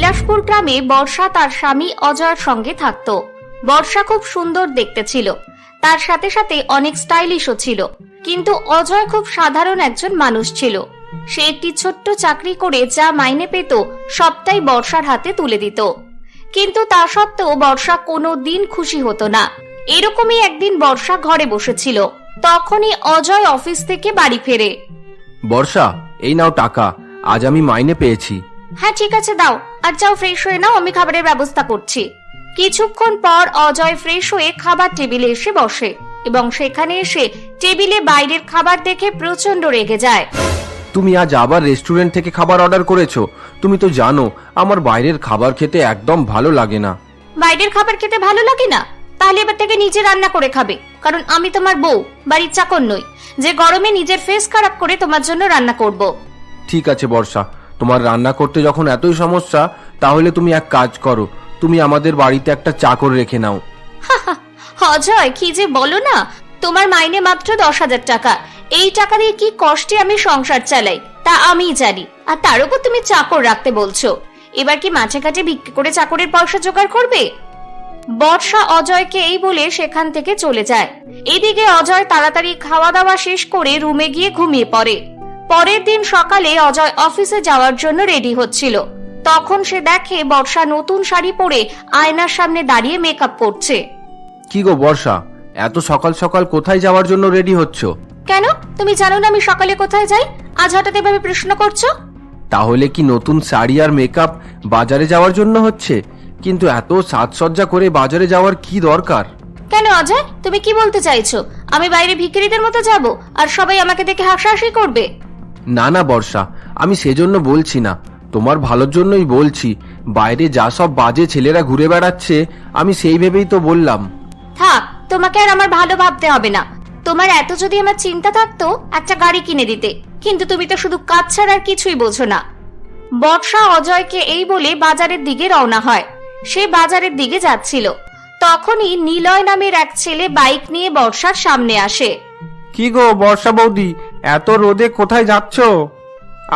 বিলাসপুর গ্রামে বর্ষা তার স্বামী অজয়ের সঙ্গে থাকত। বর্ষা খুব সুন্দর দেখতে ছিল, তার সাথে সাথে অনেক স্টাইলিশও ছিল। কিন্তু অজয় খুব সাধারণ একজন মানুষ ছিল। সে একটি ছোট্ট চাকরি করে যা মাইনে পেত সবটাই বর্ষার হাতে তুলে দিত। কিন্তু তা সত্ত্বেও বর্ষা কোনো দিন খুশি হতো না। এরকমই একদিন বর্ষা ঘরে বসেছিল, তখনই অজয় অফিস থেকে বাড়ি ফেরে। বর্ষা, এই নাও টাকা, আজ আমি মাইনে পেয়েছি। হ্যাঁ ঠিক আছে দাও, আর যাও ফ্রেশ হয়ে নাও, আমি খাবারের ব্যবস্থা করছি। কিছুক্ষণ পর অজয় ফ্রেশ হয়ে খাবার টেবিলে এসে বসে এবং সেখানে এসে টেবিলে বাইরের খাবার দেখে প্রচন্ড রেগে যায়। তুমি আজ আবার রেস্টুরেন্ট থেকে খাবার অর্ডার করেছো? তুমি তো জানো আমার বাইরের খাবার খেতে একদম ভালো লাগে না। বাইরের খাবার খেতে ভালো লাগে না? তাহলে এবার থেকে নিজে রান্না করে খাবে, কারণ আমি তোমার বউ, বাড়ির চাকর নই যে গরমে নিজের ফেস খারাপ করে তোমার জন্য রান্না করব। ঠিক আছে বর্ষা, তোমার রান্না করতে যখন এতই সমস্যা, তাহলে তুমি এক কাজ করো, তুমি আমাদের বাড়িতে একটা চাকর রেখে নাও। অজয়, কি যে বলো না, তোমার মাইনে মাত্র 10,000 টাকা। এই টাকা দিয়ে কি কষ্টে আমি সংসার চালাই তা আমিই জানি, আর তার উপর তুমি চাকর রাখতে বলছো। এবার কি মাঝে ঘাটে বিক্রি করে চাকরের পয়সা জোগাড় করবে? বর্ষা অজয়কে এই বলে সেখান থেকে চলে যায়। এদিকে অজয় তাড়াতাড়ি খাওয়া দাওয়া শেষ করে রুমে গিয়ে ঘুমিয়ে পড়ে। পরের দিন সকালে অজয় অফিসে যাওয়ার জন্য রেডি হচ্ছিল, তখন সে দেখে বর্ষা নতুন শাড়ি পরে আয়নার সামনে দাঁড়িয়ে মেকআপ করছে। কি গো বর্ষা, এত সকাল সকাল কোথায় যাওয়ার জন্য রেডি হচ্ছ? কেন, তুমি জানো না আমি সকালে কোথায় যাই? আজ হঠাৎ এভাবে প্রশ্ন করছো? তাহলে কি নতুন শাড়ি আর মেকআপ বাজারে যাওয়ার জন্য হচ্ছে? কিন্তু এত সাজসজ্জা করে বাজারে যাওয়ার কি দরকার? কেন অজয়, তুমি কি বলতে চাইছো? আমি বাইরে ভিখারিদের মতো যাব আর সবাই আমাকে দেখে হাসাহাসি করবে? না না বর্ষা, আমি সেজন্য বলছি না, তোমার ভালোর জন্যই বলছি। বাইরে যা সব বাজে ছেলেরা ঘুরে বেড়াচ্ছে, আমি সেই ভেবেই তো বললাম। থাক, তোমাকে আর আমার ভালো ভাবতে হবে না। তোমার এত যদি আমার চিন্তা থাকতো একটা গাড়ি কিনে দিতে, কিন্তু তুমি তো শুধু কাজ ছাড়া আর কিছুই বোঝো না। বর্ষা অজয়কে এই বলে বাজারের দিকে রওনা হয়। সে বাজারের দিকে যাচ্ছিল, তখনই নিলয় নামের এক ছেলে বাইক নিয়ে বর্ষার সামনে আসে। কি গো বর্ষা বৌদি, এত রোদে কোথায় যাচ্ছ?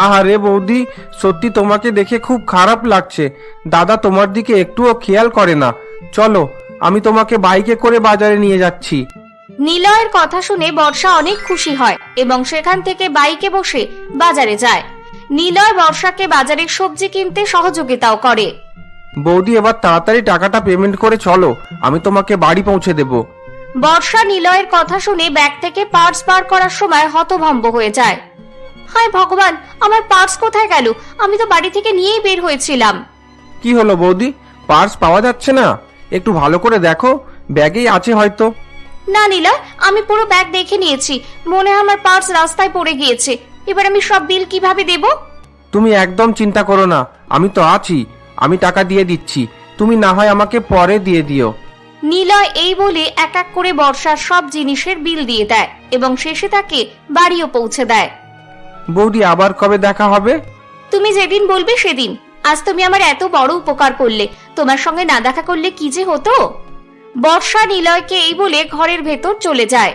আহারে বৌদি, সত্যি তোমাকে দেখে খুব খারাপ লাগছে। দাদা তোমার দিকে একটুও খেয়াল করে না। চলো, আমি তোমাকে বাইকে করে বাজারে নিয়ে যাচ্ছি। নিলয়ের কথা শুনে বর্ষা অনেক খুশি হয় এবং সেখান থেকে বাইকে বসে বাজারে যায়। নিলয় বর্ষাকে বাজারে সবজি কিনতে সহযোগিতাও করে। বৌদি, এবার তাড়াতাড়ি টাকাটা পেমেন্ট করে চলো, আমি তোমাকে বাড়ি পৌঁছে দেব। বর্ষা নিলয়ের কথা শুনে ব্যাগ থেকে পার্স বার করার সময় হতভম্ব হয়ে যায়। হায় ভগবান, আমার পার্স কোথায় গেল? আমি তো বাড়ি থেকে নিয়েই বের হয়েছিলাম। কি হলো বৌদি, পার্স পাওয়া যাচ্ছে না? একটু ভালো করে দেখো, ব্যাগেই আছে হয়তো। না নিলয়, আমি পুরো ব্যাগ দেখে নিয়েছি, মনে হয় আমার পার্স রাস্তায় পড়ে গিয়েছে। এবার আমি সব বিল কিভাবে দেব? তুমি একদম চিন্তা করো না, আমি তো আছি, আমি টাকা দিয়ে দিচ্ছি, তুমি না হয় আমাকে পরে দিয়ে দিও। নিলয় এই বলে এক এক করে বর্ষার সব জিনিসের বিল দিয়ে দেয় এবং শেষে তাকে বাড়িও পৌঁছে দেয়। বৌদি, আবার কবে দেখা হবে? তুমি যেদিন বলবে সেদিন। আজ তুমি আমার এত বড় উপকার করলে, তোমার সঙ্গে না দেখা করলে কি যে হতো। বর্ষা নিলয়কে এই বলে ঘরের ভেতর চলে যায়।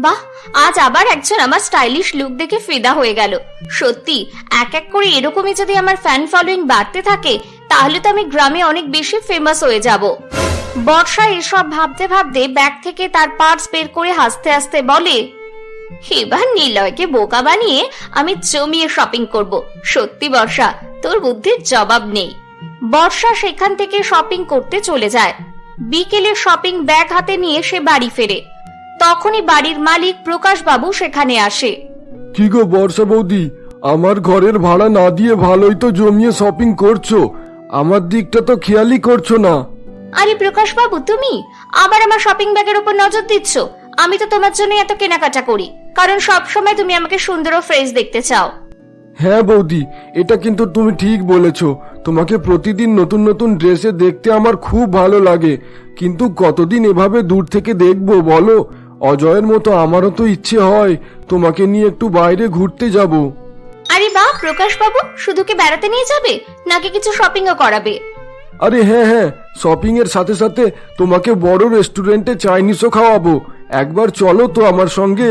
বাহ, আজ আবার একজন আমার স্টাইলিশ লুক দেখে ফিদা হয়ে গেল। সত্যি, এক এক করে এরকমই যদি আমার ফ্যান ফলোইং বাড়তে থাকে, তাহলে তো আমি গ্রামে অনেক বেশি ফেমাস হয়ে যাব। বর্ষা এসব ভাবতে ভাবতে ব্যাগ থেকে তার পার্স বের করে হাসতে হাসতে বলে, এবার নিলয়কে বোকা বানিয়ে আমি জমিয়ে শপিং করব। সত্যি বর্ষা, তোর বুদ্ধির জবাব নেই। বর্ষা সেখান থেকে শপিং করতে চলে যায়। বিকেলে শপিং ব্যাগ হাতে নিয়ে সে বাড়ি ফেরে। তখনই বাড়ির মালিক প্রকাশ বাবু সেখানে আসে। কি গো বর্ষা বৌদি, আমার ঘরের ভাড়া না দিয়ে ভালোই তো জমিয়ে শপিং করছো, আমার দিকটা তো খেয়ালই করছো না। আরে প্রকাশ বাবু, তুমি আবার আমার শপিং ব্যাগের উপর নজর দিচ্ছ? আমি তো তোমার জন্য এত কেনাকাটা করি কারণ সব সময় তুমি আমাকে সুন্দর ও ফ্রেশ দেখতে চাও। হ্যাঁ বৌদি, এটা কিন্তু তুমি ঠিক বলেছো, তোমাকে প্রতিদিন নতুন নতুন ড্রেসে দেখতে আমার খুব ভালো লাগে, কিন্তু কতদিন এভাবে দূর থেকে দেখবো বলো? অজয়ের মতো আমারও তো ইচ্ছে হয় তোমাকে নিয়ে একটু বাইরে ঘুরতে যাব। আরে বাহ প্রকাশ বাবু, শুধু কি বেড়াতে নিয়ে যাবে নাকি কিছু শপিংও করাবে? আরে হ্যাঁ হ্যাঁ, শপিং এর সাথে সাথে তোমাকে বড় রেস্টুরেন্টে চাইনিজও খাওয়াবো, একবার চলো তো আমার সঙ্গে।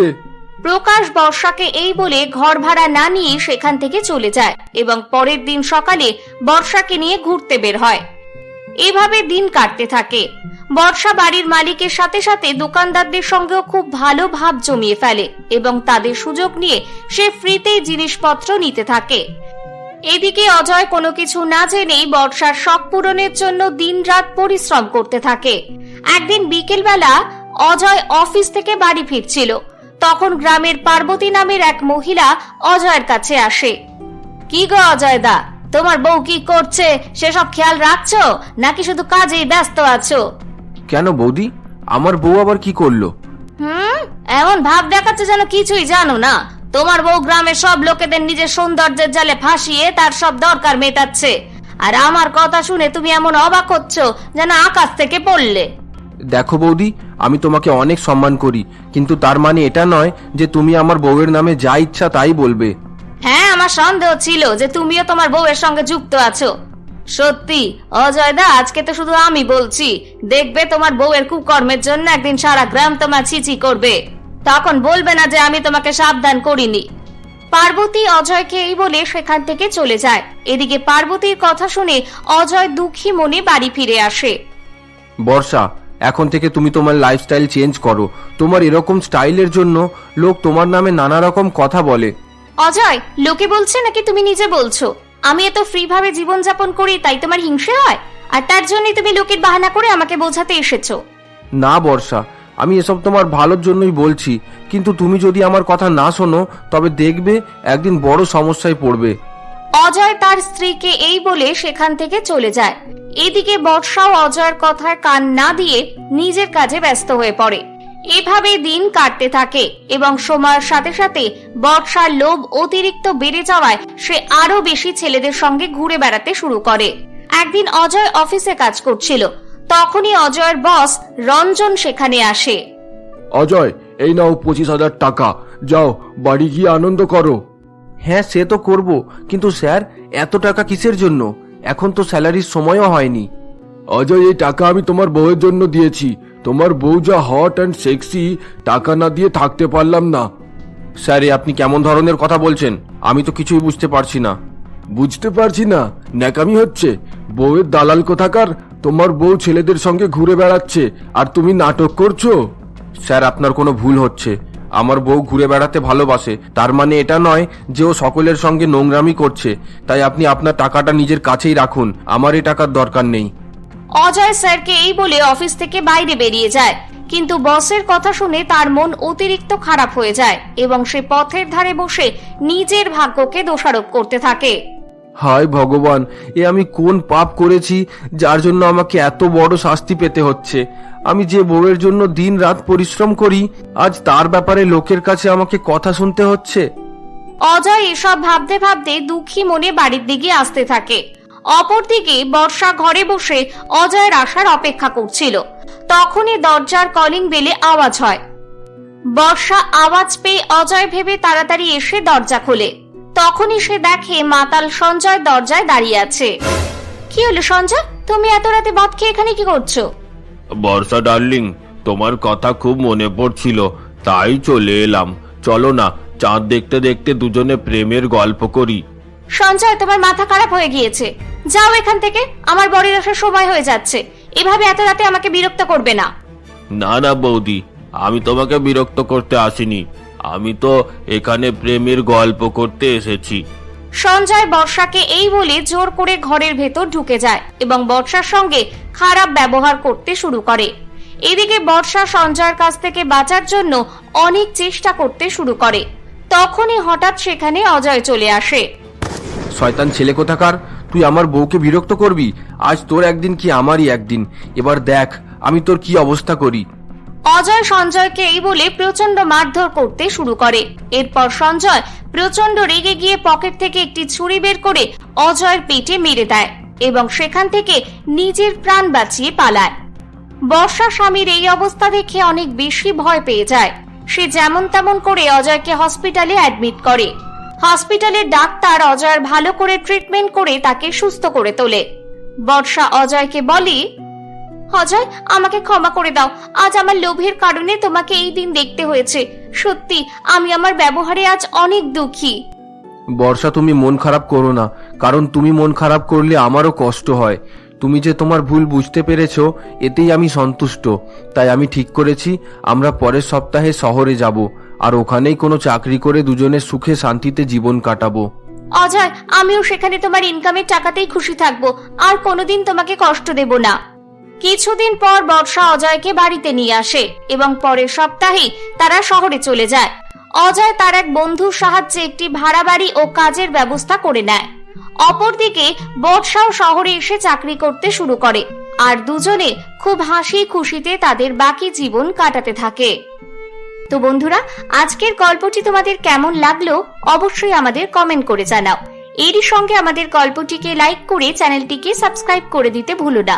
প্রকাশ বর্ষাকে এই বলে ঘর ভাড়া না নিয়ে সেখান থেকে চলে যায় এবং পরের দিন সকালে বর্ষাকে নিয়ে ঘুরতে বের হয়। এভাবে দিন কাটতে থাকে। বর্ষা বাড়ির মালিকের সাথে সাথে দোকানদারদের সঙ্গেও খুব ভালো ভাব জমিয়ে ফেলে এবং তাদের সুযোগ নিয়ে সে ফ্রিতেই জিনিসপত্র নিতে থাকে। এদিকে অজয় কোনো কিছু না জেনেই বর্ষার শখ পূরণের জন্য দিনরাত পরিশ্রম করতে থাকে। একদিন বিকেলবেলা অজয় অফিস থেকে বাড়ি ফিরছিল। তখন গ্রামের পার্বতী নামের এক মহিলা অজয়ের কাছে আসে। কি গো অজয় দা, তোমার বউ কি করছে সেসব খেয়াল রাখছো নাকি শুধু কাজেই ব্যস্ত আছো? কেন বৌদি, আমার বউ আবার কি করলো? এমন ভাব দেখাচ্ছে যেন কিছুই জানো না। তোমার বউ গ্রামের সব লোকেদের নিজের সৌন্দর্যের জালে ফাঁসিয়ে তার সব দরকার মেটাচ্ছে, আর আমার কথা শুনে তুমি এমন অবাক হচ্ছ যেন আকাশ থেকে পড়লে। দেখো বৌদি, আমি তোমাকে অনেক সম্মান করি, কিন্তু তার মানে এটা নয় যে তুমি আমার বউয়ের নামে যা ইচ্ছা তাই বলবে। হ্যাঁ, আমার সন্দেহ ছিল যে তুমিও তোমার বউয়ের সঙ্গে যুক্ত আছো। সত্যি অজয় দা, আজকে তো শুধু আমি বলছি, দেখবে তোমার বউয়ের কুকর্মের জন্য একদিন সারা গ্রাম তোমার ছিছি করবে। তখন বলবে না যে আমি তোমাকে সাবধান করিনি। পার্বতী অজয়কে এই বলে সেখান থেকে চলে যায়। এদিকে পার্বতীর কথা শুনে অজয় দুঃখী মনে বাড়ি ফিরে আসে। বর্ষা, এখন থেকে তুমি তোমার লাইফস্টাইল চেঞ্জ করো। তোমার এরকম স্টাইলের জন্য লোক তোমার নামে নানা রকম কথা বলে। অজয়, লোকে বলছে নাকি তুমি নিজে বলছো? আমি এত ফ্রি ভাবে জীবনযাপন করি তাই তোমার হিংসে হয়, আর তার জন্যই তুমি লোকের বাহানা করে আমাকে বোঝাতে এসেছো? না বর্ষা, আমি এসব তোমার ভালোর জন্যই বলছি, কিন্তু তুমি যদি আমার কথা না শোনো তবে দেখবে একদিন বড় সমস্যায় পড়বে। অজয় তার স্ত্রীকে এই বলে সেখান থেকে চলে যায়। এদিকে বর্ষাও অজয়ের কথায় কান না দিয়ে নিজের কাজে ব্যস্ত হয়ে পড়ে। এভাবে দিন কাটতে থাকে এবং সময়ের সাথে সাথে বর্ষার লোভ অতিরিক্ত বেড়ে যাওয়ায় সে আরো বেশি ছেলেদের সঙ্গে ঘুরে বেড়াতে শুরু করে। একদিন অজয় অফিসে কাজ করছিল, তখনই অজয়ের বস রঞ্জন সেখানে আসে। অজয়, এই নাও 25,000 টাকা, যাও বাড়ি গিয়ে আনন্দ করো। হ্যাঁ, সে তো করব, কিন্তু স্যার এত টাকা কিসের জন্য? এখন তো স্যালারির সময়ও হয়নি। অজয়, এই টাকা আমি তোমার বউয়ের জন্য দিয়েছি। তোমার বউ যা হট অ্যান্ড সেক্সি, টাকা না দিয়ে থাকতে পারলাম না। স্যার, আপনি কেমন ধরনের কথা বলছেন? আমি তো কিছুই বুঝতে পারছি না। বুঝতে পারছি না? ন্যাকামি হচ্ছে। বউয়ের দালাল কোথাকার। তোমার বউ ছেলেদের সঙ্গে ঘুরে বেড়াচ্ছে আর তুমি নাটক করছো। স্যার, আপনার কোনো ভুল হচ্ছে। আমার বউ ঘুরে বেড়াতে ভালোবাসে, তার মানে এটা নয় যে ও সকলের সঙ্গে নোংরামি করছে। তাই আপনি আপনার টাকাটা নিজের কাছেই রাখুন, আমার এই টাকার দরকার নেই। অজয় স্যারকে এই বলে অফিস থেকে বাইরে বেরিয়ে যায়, কিন্তু বসের কথা শুনে তার মন অতিরিক্ত খারাপ হয়ে যায় এবং সে পথের ধারে বসে নিজের ভাগ্যকে দোষারোপ করতে থাকে। হায় ভগবান, এ আমি কোন পাপ করেছি যার জন্য আমাকে এত বড় শাস্তি পেতে হচ্ছে? আমি যে বউয়ের জন্য দিন রাত পরিশ্রম করি, আজ তার ব্যাপারে লোকের কাছে আমাকে কথা শুনতে হচ্ছে। অজয় এসব ভাবতে ভাবতে দুঃখী মনে বাড়ির দিকে আসতে থাকে। অপরদিকে বর্ষা ঘরে বসে অজয়ের আসার অপেক্ষা করছিল। তখনই দরজার কলিং বেলে আওয়াজ হয়। বর্ষা আওয়াজ পেয়ে অজয় ভেবে তাড়াতাড়ি এসে দরজা খোলে। তখনই সে দেখে মাতাল সঞ্জয় দরজায় দাঁড়িয়ে আছে। কি হলো সঞ্জয়, তুমি এত রাতে মদ খেয়ে এখানে কি করছো? বর্ষা ডার্লিং, তোমার কথা খুব মনে পড়ছিল, তাই চলে এলাম। চলো না, চাঁদ দেখতে দেখতে দুজনে প্রেমের গল্প করি। সঞ্জয়, তোমার মাথা খারাপ হয়ে গিয়েছে, যাও এখান থেকে, আমার বাড়ির আসার সময় হয়ে যাচ্ছে। এভাবে এত রাতে আমাকে বিরক্ত করবে না। না না বৌদি, আমি তোমাকে বিরক্ত করতে আসিনি, আমি তো এখানে প্রেমের গল্প করতে এসেছি। সঞ্জয় বর্ষাকে এই বলে জোর করে ঘরের ভেতর ঢুকে যায় এবং বর্ষার সঙ্গে খারাপ ব্যবহার করতে শুরু করে। এদিকে বর্ষা সঞ্জয়ের কাছ থেকে বাঁচার জন্য অনেক চেষ্টা করতে শুরু করে। তখনই হঠাৎ সেখানে অজয় চলে আসে। শয়তান ছেলে কোথাকার, তুই আমার বউকে বিরক্ত করবি? আজ তোর একদিন কি আমারই একদিন। এবার দেখ আমি তোর কি অবস্থা করি। অজয় সঞ্জয়কে এই বলে প্রচন্ড মারধর করতে শুরু করে। এরপর সঞ্জয় প্রচন্ড রেগে গিয়ে পকেট থেকে একটি ছুরি বের করে অজয়ের পেটে মেরে দেয় এবং সেখান থেকে নিজের প্রাণ বাঁচিয়ে পালায়। বর্ষা স্বামীর এই অবস্থা দেখে অনেক বেশি ভয় পেয়ে যায়। সে যেমন তেমন করে অজয়কে হসপিটালে অ্যাডমিট করে। হসপিটালের ডাক্তার অজয়ের ভালো করে ট্রিটমেন্ট করে তাকে সুস্থ করে তোলে। বর্ষা অজয়কে বলে, অজয়, আমাকে ক্ষমা করে দাও। আজ আমার লোভের কারণে তোমাকে এই দিন দেখতে হয়েছে। সত্যি আমি আমার ব্যবহারে আজ অনেক দুঃখী। বর্ষা, তুমি মন খারাপ করো না, কারণ তুমি মন খারাপ করলে আমারও কষ্ট হয়। তুমি যে তোমার ভুল বুঝতে পেরেছো, এতেই আমি সন্তুষ্ট। তাই আমি ঠিক করেছি আমরা পরের সপ্তাহে শহরে যাব, আর ওখানেই কোনো চাকরি করে দুজনে সুখে শান্তিতে জীবন কাটাবো। অজয়, আমিও সেখানে তোমার ইনকামের টাকাতেই খুশি থাকবো, আর কোনোদিন তোমাকে কষ্ট দেব না। কিছুদিন পর বর্ষা অজয়কে বাড়িতে নিয়ে আসে এবং পরের সপ্তাহেই তারা শহরে চলে যায়। অজয় তার এক বন্ধুর সাহায্যে একটি ভাড়া বাড়ি ও কাজের ব্যবস্থা করে নেয়। অপরদিকে বর্ষাও শহরে এসে চাকরি করতে শুরু করে, আর দুজনে খুব হাসি খুশিতে তাদের বাকি জীবন কাটাতে থাকে। তো বন্ধুরা, আজকের গল্পটি তোমাদের কেমন লাগলো অবশ্যই আমাদের কমেন্ট করে জানাও। এরই সঙ্গে আমাদের গল্পটিকে লাইক করে চ্যানেলটিকে সাবস্ক্রাইব করে দিতে ভুলো না।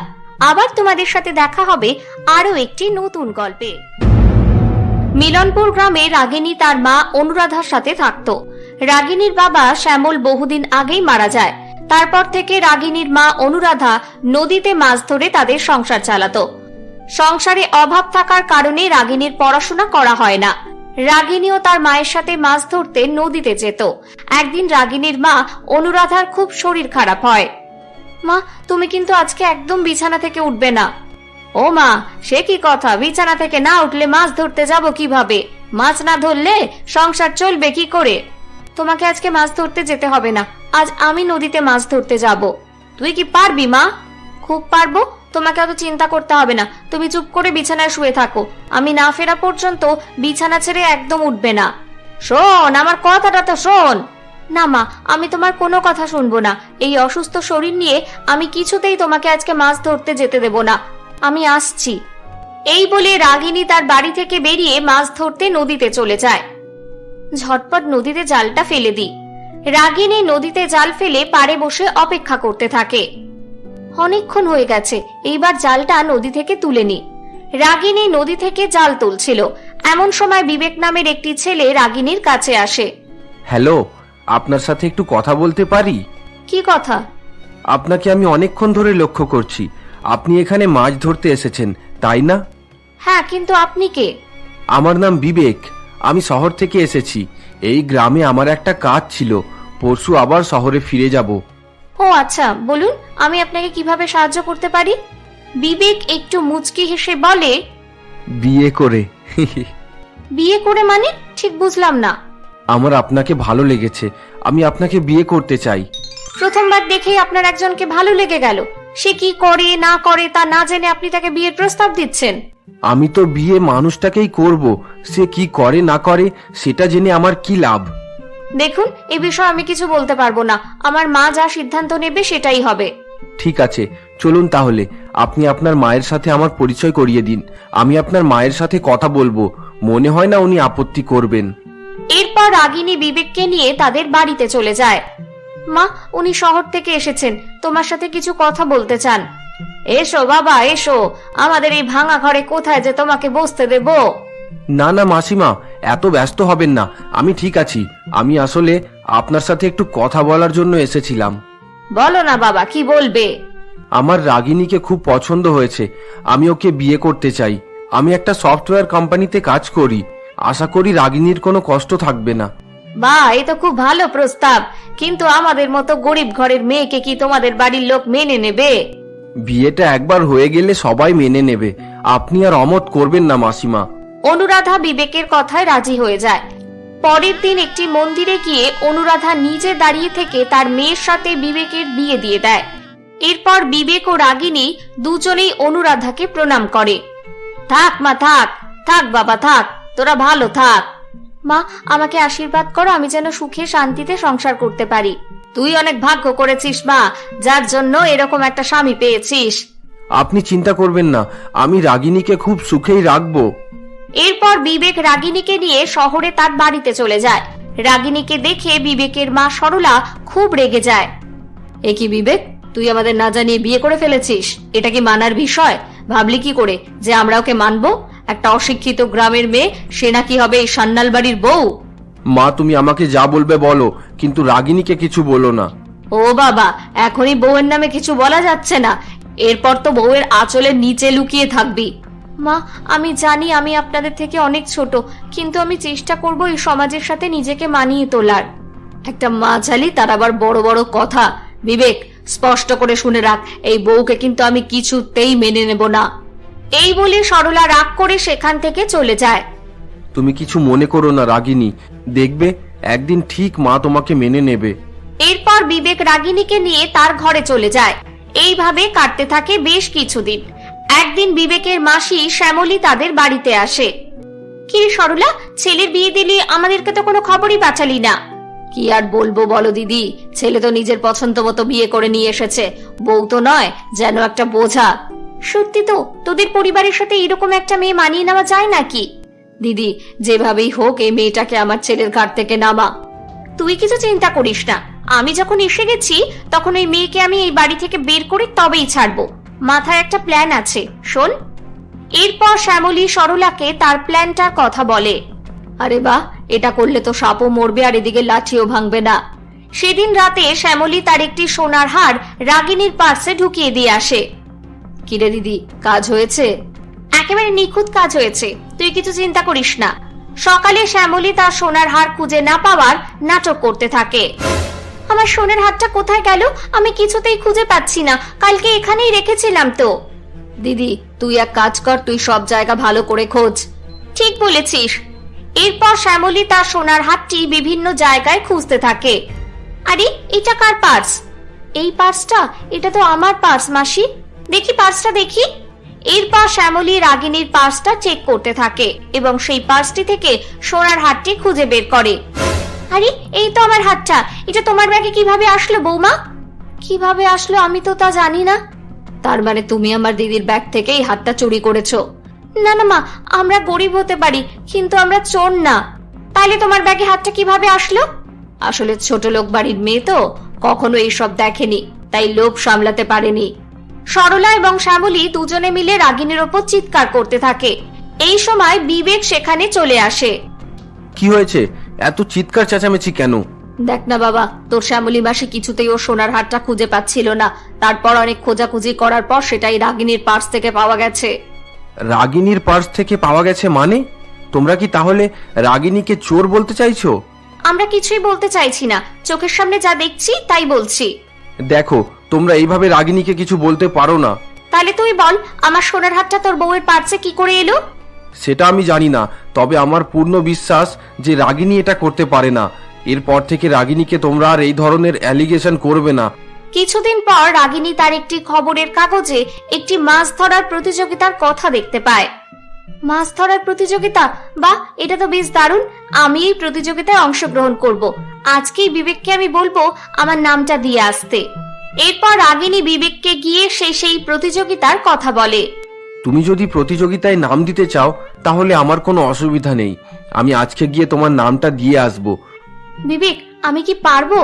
আবার তোমাদের সাথে দেখা হবে আরো একটি নতুন গল্পে। মিলনপুর গ্রামে রাগিনী তার মা অনুরাধার সাথে থাকতো। রাগিনীর বাবা শ্যামল বহুদিন আগেই মারা যায়। তারপর থেকে রাগিনীর মা অনুরাধা নদীতে মাছ ধরে তাদের সংসার চালাতো। সংসারে অভাব থাকার কারণে রাগিনীর পড়াশোনা করা হয় না। রাগিনীও তার মায়ের সাথে মাছ ধরতে নদীতে যেত। একদিন রাগিনীর মা অনুরাধার খুব শরীর খারাপ হয়। মা, তুমি কিন্তু আজকে একদম বিছানা থেকে উঠবে না। ও মা, সে কি কথা? বিছানা থেকে না উঠলে মাছ ধরতে যাব কিভাবে? মাছ না ধরলে সংসার চলবে কি করে? তোমাকে আজকে মাছ ধরতে যেতে হবে না, আজ আমি নদীতে মাছ ধরতে যাব। তুই কি পারবি মা? খুব পারবো, তোমাকে অত চিন্তা করতে হবে না। তুমি চুপ করে বিছানায় শুয়ে থাকো, আমি না ফেরা পর্যন্ত বিছানা ছেড়ে একদম উঠবে না। শোন, আমার কথাটা তো শোন। না মা, আমি তোমার কোনো কথা শুনবো না। এই অসুস্থ শরীর নিয়ে আমি কিছুতেই তোমাকে আজকে মাছ ধরতে যেতে দেব না। আমি আসছি। এই বলে রাগিনী তার বাড়ি থেকে বেরিয়ে মাছ ধরতে নদীতে চলে যায়। ঝটপট নদীতে জালটা ফেলে দিই। রাগিনী নদীতে জাল ফেলে পাড়ে বসে অপেক্ষা করতে থাকে। অনেকক্ষণ হয়ে গেছে, এইবার জালটা নদী থেকে তুলে নি। রাগিনী নদী থেকে জাল তুলছিল, এমন সময় বিবেক নামের একটি ছেলে রাগিনীর কাছে আসে। হ্যালো, আপনার সাথে একটু কথা বলতে পারি? কি কথা? আপনাকে আমি অনেকক্ষণ ধরে লক্ষ্য করছি। আপনি এখানে মাছ ধরতে এসেছেন, তাই না? হ্যাঁ, কিন্তু আপনি কে? আমার নাম বিবেক, আমি শহর থেকে এসেছি। এই গ্রামে আমার একটা কাজ ছিল, পরশু আবার শহরে ফিরে যাব। ও আচ্ছা, বলুন আমি আপনাকে কিভাবে সাহায্য করতে পারি? বিবেক একটু মুচকি হেসে বলে, বিয়ে করে। বিয়ে করে মানে? ঠিক বুঝলাম না। আমার আপনাকে ভালো লেগেছে, আমি আপনাকে বিয়ে করতে চাই। প্রথমবার দেখেই আপনার একজনকে ভালো লেগে গেল, সে কি করে না করে তা না জেনে আপনি তাকে বিয়ের প্রস্তাব দিচ্ছেন? আমি তো বিয়ে মানুষটাকেই করব, সে কি করে না করে সেটা জেনে আমার কি লাভ? দেখুন, এ বিষয়ে আমি কিছু বলতে পারবো না। আমার মা যা সিদ্ধান্ত নেবে সেটাই হবে। ঠিক আছে, চলুন তাহলে আপনি আপনার মায়ের সাথে আমার পরিচয় করিয়ে দিন। আমি আপনার মায়ের সাথে কথা বলবো, মনে হয় না উনি আপত্তি করবেন। এরপর রাগিনী বিবেককে নিয়ে তাদের বাড়িতে চলে যায়। মা, উনি শহর থেকে এসেছেন, তোমার সাথে কিছু কথা বলতে চান। এসো বাবা, এসো। আমাদের এই ভাঙা ঘরে কোথায় যে তোমাকে বসতে দেব? না না মাসিমা, এত ব্যস্ত হবেন না, আমি ঠিক আছি। আমি আসলে আপনার সাথে একটু কথা বলার জন্য এসেছিলাম। বলো না বাবা, কি বলবে? আমার রাগিনীকে খুব পছন্দ হয়েছে, আমি ওকে বিয়ে করতে চাই। আমি একটা সফটওয়্যার কোম্পানিতে কাজ করি, আশা করি রাগিনীর কোনো কষ্ট থাকবে না। বাহ, এ তো খুব ভালো প্রস্তাব, কিন্তু আমাদের মতো গরিব ঘরের মেয়েকে কি তোমাদের বাড়ির লোক মেনে নেবে? বিয়েটা একবার হয়ে গেলে সবাই মেনে নেবে, আপনি আর অমত করবেন না মাসিমা। অনুরাধা বিবেকের কথায় রাজি হয়ে যায়। পরের দিন একটি মন্দিরে গিয়ে অনুরাধা নিজে দাঁড়িয়ে থেকে তার মেয়ের সাথে বিবেকের বিয়ে দিয়ে দেয়। এরপর বিবেক ও রাগিনী দুজনেই অনুরাধাকে প্রণাম করে। থাক মা, থাক থাক বাবা, থাক, তোরা ভালো থাক। মা, আমাকে আশীর্বাদ করো, আমি যেন সুখে শান্তিতে সংসার করতে পারি। তুই অনেক ভাগ্য করেছিস মা, যার জন্য এরকম একটা স্বামী পেয়েছিস। আপনি চিন্তা করবেন না, আমি রাগিনীকে খুব সুখেই রাখবো। এরপর বিবেক রাগিনীকে নিয়ে শহরে তার বাড়িতে চলে যায়। রাগিনীকে দেখে বিবেকের মা সরলা খুব রেগে যায়। এ কি বিবেক, তুই আমাদের না জানিয়ে বিয়ে করে ফেলেছিস? এটা কি মানার বিষয়? ভাবলি কি করে যে আমরা ওকে মানবো? একটা অশিক্ষিত গ্রামের মেয়ে, সে নাকি হবে এই সান্নাল বাড়ির বউ? মা, তুমি আমাকে যা বলবে বলো, কিন্তু রাগিনীকে কিছু বলো না। ও বাবা, এখনই বউয়ের নামে কিছু বলা যাচ্ছে না। এরপর তো বউয়ের আঁচলের নিচে লুকিয়ে থাকবি। মা, আমি জানি আমি আপনাদের থেকে অনেক ছোট, কিন্তু আমি চেষ্টা করব এই সমাজের সাথে নিজেকে মানিয়ে তোলার। একটা মাঝালি, তার আবার বড় বড় কথা। বিবেক, স্পষ্ট করে শুনে রাখ, এই বউকে কিন্তু আমি কিছুতেই মেনে নেব না। এই বলে সরলা রাগ করে সেখান থেকে চলে যায়। তুমি কিছু মনে করো না রাগিনী, দেখবে একদিন ঠিক মা তোমাকে মেনে নেবে। এরপর বিবেক রাগিনীকে নিয়ে তার ঘরে চলে যায়। এইভাবে কাটতে থাকে বেশ কিছুদিন। একদিন বিবেকের মাসি শ্যামলী তাদের বাড়িতে আসে। কি রে সরলা, ছেলের বিয়ে দিলি, আমাদেরকে তো কোনো খবরই পাঠালি না। কি আর বলবো বলো দিদি, ছেলে তো নিজের পছন্দ মতো বিয়ে করে নিয়ে এসেছে, বউ তো নয়, যেন একটা বোঝা। সত্যি তো, তোদের পরিবারের সাথে এরকম একটা মেয়ে মানিয়ে নেওয়া যায় নাকি? দিদি, যেভাবেই হোক এই মেয়েটাকে আমার ছেলের ঘাট থেকে নামা। তুই কিছু চিন্তা করিস না, আমি যখন এসে গেছি তখন ওই মেয়েকে আমি এই বাড়ি থেকে বের করে তবেই ছাড়বো। মাথায় একটা প্ল্যান আছে, শোন। এরপর শ্যামলী সরলাকে তার প্ল্যানটার কথা বলে। আরে বাহ, এটা করলে তো সাপও মরবে আর এদিকে লাঠিও ভাঙবে না। সেদিন রাতে শ্যামলী তার একটি সোনার হার রাগিনীর পার্সে ঢুকিয়ে দিয়ে আসে। কিরে দিদি, কাজ হয়েছে? একেবারে নিখুঁত কাজ হয়েছে, তুই কিছু চিন্তা করিস না। সকালে শ্যামলী তার সোনার হার খুঁজে না পাওয়ার নাটক করতে থাকে। আমার সোনার হারটা কোথায় গেল? আমি কিছুতেই খুঁজে পাচ্ছি না, কালকে এখানেই রেখেছিলাম তো। দিদি, তুই এক কাজ কর, তুই সব জায়গা ভালো করে খোঁজ। ঠিক বলেছিস। এরপর শ্যামলী তার সোনার হারটি বিভিন্ন জায়গায় খুঁজতে থাকে। আরে, এটা কার পার্স? এই পার্সটা, এটা তো আমার পার্স মাসি। দেখি পার্সটা দেখি। এরপর শ্যামলী রাগিনীর পার্সটা চেক করতে থাকে এবং সেই পার্সটি থেকে সোনার হারটি খুঁজে বের করে। আরে, এই তো আমার হারটা। এটা তোমার ব্যাগে কিভাবে আসলো বৌমা? কিভাবে আসলো আমি তো তা জানি না। তার মানে তুমি আমার দিদির ব্যাগ থেকে এই হারটা চুরি করেছো? না না মা, আমরা গরিব হতে পারি কিন্তু আমরা চোর না। তাইলে তোমার ব্যাগে হারটা কিভাবে আসলো? আসলে ছোট লোক বাড়ির মেয়ে তো, কখনো এইসব দেখেনি, তাই লোভ সামলাতে পারেনি। সরলা এবং শ্যামলী দুজনে মিলে রাগিনীর ওপর চিৎকার করতে থাকে। এই সময় বিবেক সেখানে চলে আসে। কি হয়েছে, এত চিৎকার চেঁচামেচি কেন? দেখ না বাবা, তোর শ্যামলী মাসি কিছুতেই ওর সোনার হারটা খুঁজে পাচ্ছিল না। তারপর অনেক খোঁজাখুঁজি করার পর সেটাই রাগিনীর পার্স থেকে পাওয়া গেছে। রাগিনীর পার্স থেকে পাওয়া গেছে মানে? তোমরা কি তাহলে রাগিনীকে চোর বলতে চাইছো? আমরা কিছুই বলতে চাইছি না, চোখের সামনে যা দেখছি তাই বলছি। দেখো, তোমরা এইভাবে রাগিনীকে কিছু বলতে পারো না। তাহলে তুই বল, আমার সোনার হারটা তোর বউয়ের পার্সে কি করে এলো? সেটা আমি জানি না, তবে আমার পূর্ণ বিশ্বাস যে রাগিনী এটা করতে পারে না। এরপর থেকে রাগিনীকে তোমরা আর এই ধরনের অ্যালিগেশন করবে না। কিছুদিন পর রাগিনী তার একটি খবরের কাগজে একটি মাছ ধরার প্রতিযোগিতার কথা দেখতে পায়। মাছ ধরার প্রতিযোগিতা? বাহ, এটা তো বেশ দারুণ। আমি এই প্রতিযোগিতায় অংশগ্রহণ করব। আজকেই বিবেককে আমি বলবো আমার নামটা দিয়ে আসতে। এরপর রাগিনী বিবেককে গিয়ে সেই প্রতিযোগিতার কথা বলে। তুমি যদি প্রতিযোগিতায় নাম দিতে চাও তাহলে আমার কোনো অসুবিধা নেই, আমি আজকে গিয়ে তোমার নামটা দিয়ে আসবো। বিবেক, আমি কি পারবো?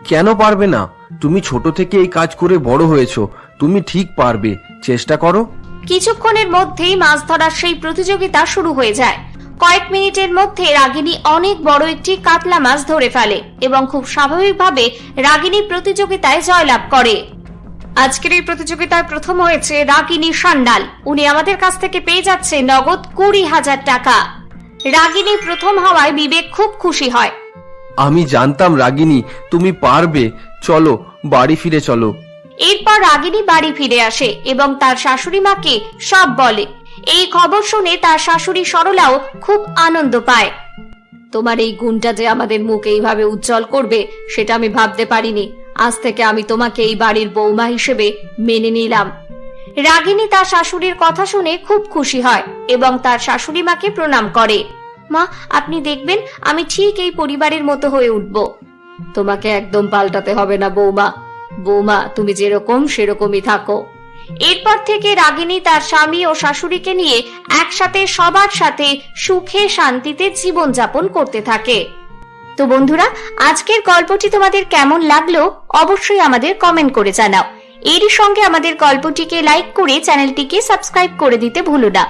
কেন পারবে না? তুমি ছোট থেকে এই কাজ করে বড় হয়েছো, তুমি ঠিক পারবে, চেষ্টা করো। কিছুক্ষণের মধ্যেই মাছ ধরার সেই প্রতিযোগিতা শুরু হয়ে যায়। কয়েক মিনিটের মধ্যে রাগিনী অনেক বড় একটি কাতলা মাছ ধরে ফেলে এবং খুব স্বাভাবিকভাবে রাগিনী প্রতিযোগিতায় জয়লাভ করে। আজকের এই প্রতিযোগিতায় প্রথম হয়েছে রাগিনী সান্যাল। উনি আমাদের কাছ থেকে পেয়ে যাচ্ছে নগদ 20,000 টাকা। রাগিনী প্রথম হওয়ায় বিবেক খুব খুশি হয়। আমি জানতাম রাগিনী তুমি পারবে, চলো বাড়ি ফিরে চলো। এরপর রাগিনী বাড়ি ফিরে আসে এবং তার শাশুড়ি মাকে সব বলে। এই খবর শুনে তার শাশুড়ি সরলাও খুব আনন্দ পায়। তোমার এই গুণটা যে আমাদের মুখ এইভাবে উজ্জ্বল করবে সেটা আমি ভাবতে পারিনি। আজ থেকে আমি তোমাকে এই বাড়ির বৌমা হিসেবে মেনে নিলাম। রাগিনী তার শাশুড়ির কথা শুনে খুব খুশি হয় এবং তার শাশুড়ি মাকে প্রণাম করে। মা, আপনি দেখবেন আমি ঠিক এই পরিবারের মতো হয়ে উঠব। তোমাকে একদম পাল্টাতে হবে না বৌমা। বৌমা, তুমি যেরকম সেরকমই থাকো। এরপর থেকে রাগিনী তার স্বামী ও শাশুড়িকে নিয়ে একসাথে সবার সাথে সুখে শান্তিতে জীবনযাপন করতে থাকে। তো বন্ধুরা, আজকের গল্পটি তোমাদের কেমন লাগলো অবশ্যই আমাদের কমেন্ট করে জানাও। এরই সঙ্গে আমাদের গল্পটিকে লাইক করে চ্যানেলটিকে সাবস্ক্রাইব করে দিতে ভুলো না।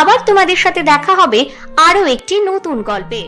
আবার তোমাদের সাথে দেখা হবে আরো একটি নতুন গল্পে।